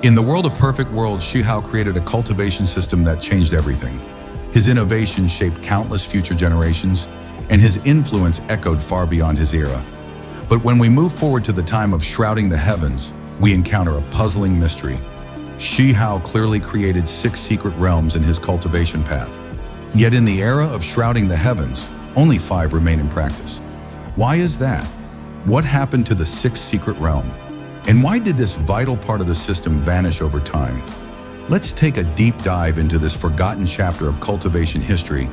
In the world of perfect worlds, Shi Hao created a cultivation system that changed everything. His innovation shaped countless future generations, and his influence echoed far beyond his era. But when we move forward to the time of Shrouding the Heavens, we encounter a puzzling mystery. Shi Hao clearly created 6 secret realms in his cultivation path. Yet in the era of Shrouding the Heavens, only 5 remain in practice. Why is that? What happened to the 6th secret realm? And why did this vital part of the system vanish over time? Let's take a deep dive into this forgotten chapter of cultivation history,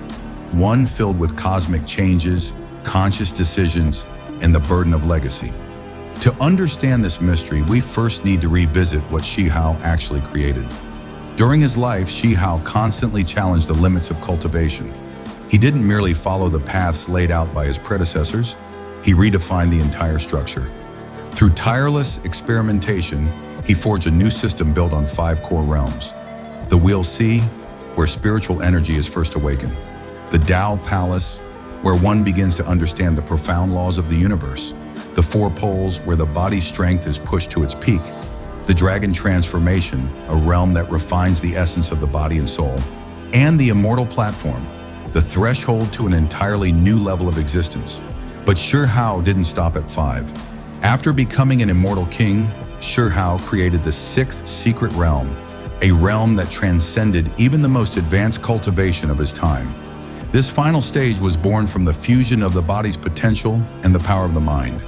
one filled with cosmic changes, conscious decisions, and the burden of legacy. To understand this mystery, we first need to revisit what Shi Hao actually created. During his life, Shi Hao constantly challenged the limits of cultivation. He didn't merely follow the paths laid out by his predecessors, he redefined the entire structure. Through tireless experimentation, he forged a new system built on 5 core realms. The Wheel C, where spiritual energy is first awakened. The Tao Palace, where one begins to understand the profound laws of the universe. The 4 Poles, where the body's strength is pushed to its peak. The Dragon Transformation, a realm that refines the essence of the body and soul. And the Immortal Platform, the threshold to an entirely new level of existence. But Shi Hao didn't stop at 5. After becoming an immortal king, Shi Hao created the 6th secret realm, a realm that transcended even the most advanced cultivation of his time. This final stage was born from the fusion of the body's potential and the power of the mind.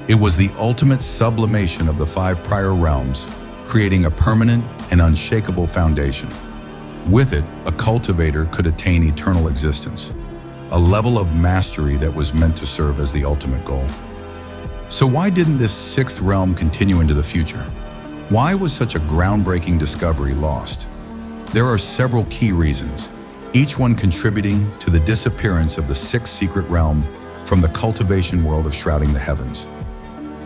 It was the ultimate sublimation of the 5 prior realms, creating a permanent and unshakable foundation. With it, a cultivator could attain eternal existence, a level of mastery that was meant to serve as the ultimate goal. So why didn't this 6th realm continue into the future? Why was such a groundbreaking discovery lost? There are several key reasons, each one contributing to the disappearance of the 6th secret realm from the cultivation world of Shrouding the Heavens.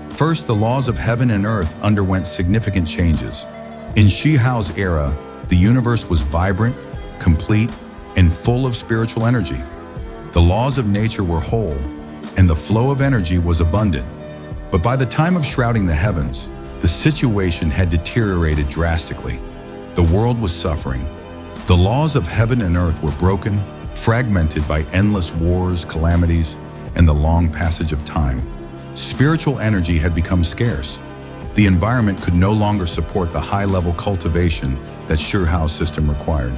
First, the laws of heaven and earth underwent significant changes. In Shi Hao's era, the universe was vibrant, complete, and full of spiritual energy. The laws of nature were whole, and the flow of energy was abundant. But by the time of Shrouding the Heavens, the situation had deteriorated drastically. The world was suffering. The laws of heaven and earth were broken, fragmented by endless wars, calamities, and the long passage of time. Spiritual energy had become scarce. The environment could no longer support the high-level cultivation that Shi Hao's system required.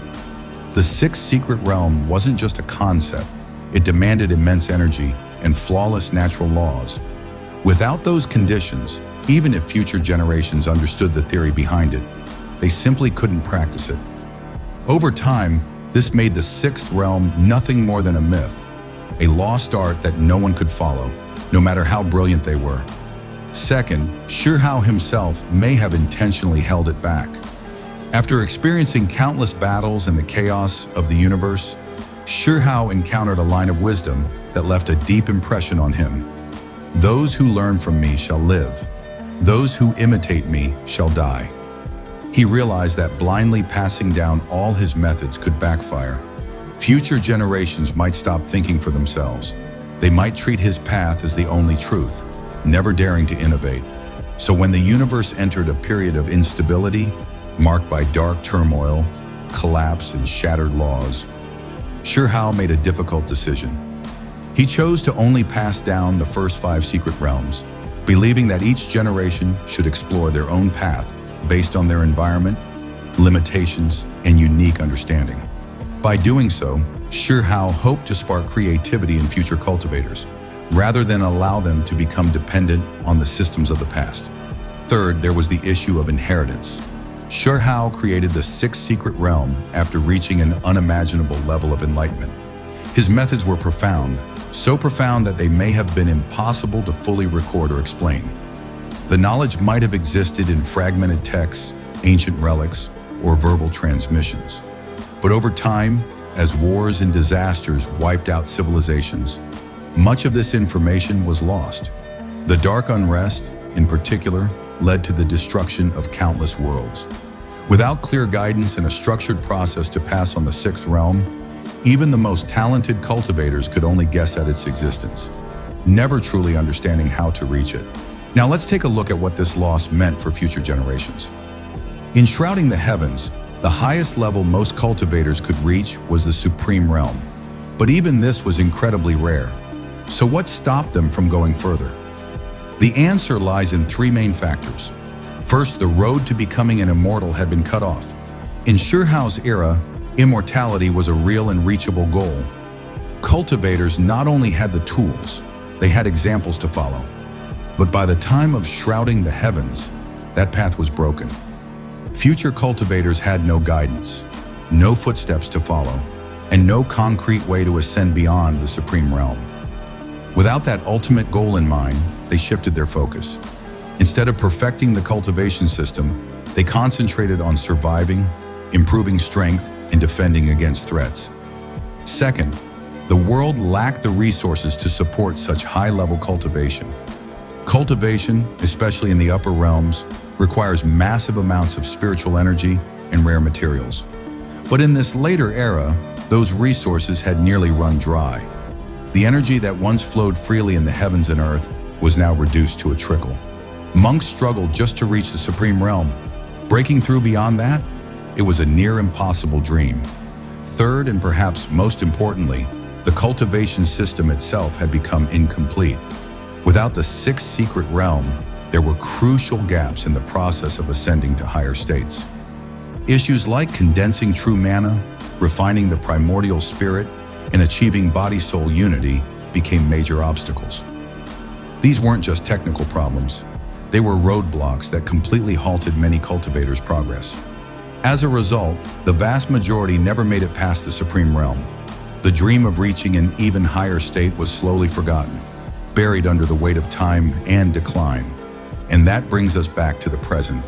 The 6th secret realm wasn't just a concept. It demanded immense energy and flawless natural laws. Without those conditions, even if future generations understood the theory behind it, they simply couldn't practice it. Over time, this made the 6th realm nothing more than a myth, a lost art that no one could follow, no matter how brilliant they were. Second, Shi Hao himself may have intentionally held it back. After experiencing countless battles in the chaos of the universe, Shi Hao encountered a line of wisdom that left a deep impression on him. Those who learn from me shall live. Those who imitate me shall die. He realized that blindly passing down all his methods could backfire. Future generations might stop thinking for themselves. They might treat his path as the only truth, never daring to innovate. So when the universe entered a period of instability, marked by dark turmoil, collapse, and shattered laws, Shi Hao made a difficult decision. He chose to only pass down the first 5 secret realms, believing that each generation should explore their own path based on their environment, limitations, and unique understanding. By doing so, Shi Hao hoped to spark creativity in future cultivators, rather than allow them to become dependent on the systems of the past. Third, there was the issue of inheritance. Shi Hao created the 6th secret realm after reaching an unimaginable level of enlightenment. His methods were profound, so profound that they may have been impossible to fully record or explain. The knowledge might have existed in fragmented texts, ancient relics, or verbal transmissions. But over time, as wars and disasters wiped out civilizations, much of this information was lost. The Dark Unrest, in particular, led to the destruction of countless worlds. Without clear guidance and a structured process to pass on the 6th realm, even the most talented cultivators could only guess at its existence, never truly understanding how to reach it. Now let's take a look at what this loss meant for future generations. In Shrouding the Heavens, the highest level most cultivators could reach was the Supreme Realm. But even this was incredibly rare. So what stopped them from going further? The answer lies in three main factors. First, the road to becoming an immortal had been cut off. In Shi Hao's era, immortality was a real and reachable goal. Cultivators not only had the tools, they had examples to follow. But by the time of Shrouding the Heavens, that path was broken. Future cultivators had no guidance, no footsteps to follow, and no concrete way to ascend beyond the Supreme Realm. Without that ultimate goal in mind, they shifted their focus. Instead of perfecting the cultivation system, they concentrated on surviving, improving strength, and defending against threats. Second, the world lacked the resources to support such high-level cultivation. Cultivation, especially in the upper realms, requires massive amounts of spiritual energy and rare materials. But in this later era, those resources had nearly run dry. The energy that once flowed freely in the heavens and earth was now reduced to a trickle. Monks struggled just to reach the Supreme Realm. Breaking through beyond that, it was a near impossible dream. Third, and perhaps most importantly, the cultivation system itself had become incomplete. Without the sixth secret realm, there were crucial gaps in the process of ascending to higher states. Issues like condensing true mana, refining the primordial spirit, and achieving body-soul unity became major obstacles. These weren't just technical problems. They were roadblocks that completely halted many cultivators' progress. As a result, the vast majority never made it past the Supreme Realm. The dream of reaching an even higher state was slowly forgotten, buried under the weight of time and decline. And that brings us back to the present.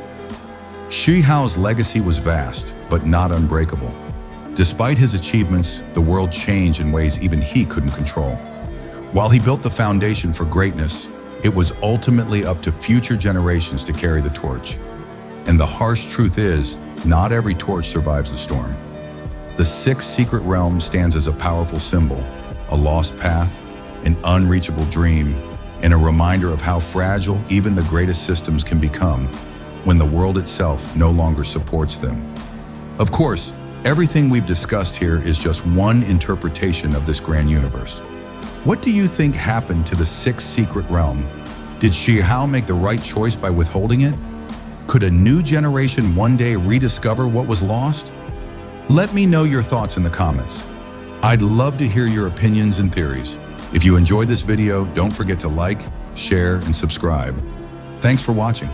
Shi Hao's legacy was vast, but not unbreakable. Despite his achievements, the world changed in ways even he couldn't control. While he built the foundation for greatness, it was ultimately up to future generations to carry the torch. And the harsh truth is, not every torch survives the storm. The sixth secret realm stands as a powerful symbol, a lost path, an unreachable dream, and a reminder of how fragile even the greatest systems can become when the world itself no longer supports them. Of course, everything we've discussed here is just one interpretation of this grand universe. What do you think happened to the sixth secret realm? Did Shi Hao make the right choice by withholding it? Could a new generation one day rediscover what was lost? Let me know your thoughts in the comments. I'd love to hear your opinions and theories. If you enjoyed this video, don't forget to like, share, and subscribe. Thanks for watching.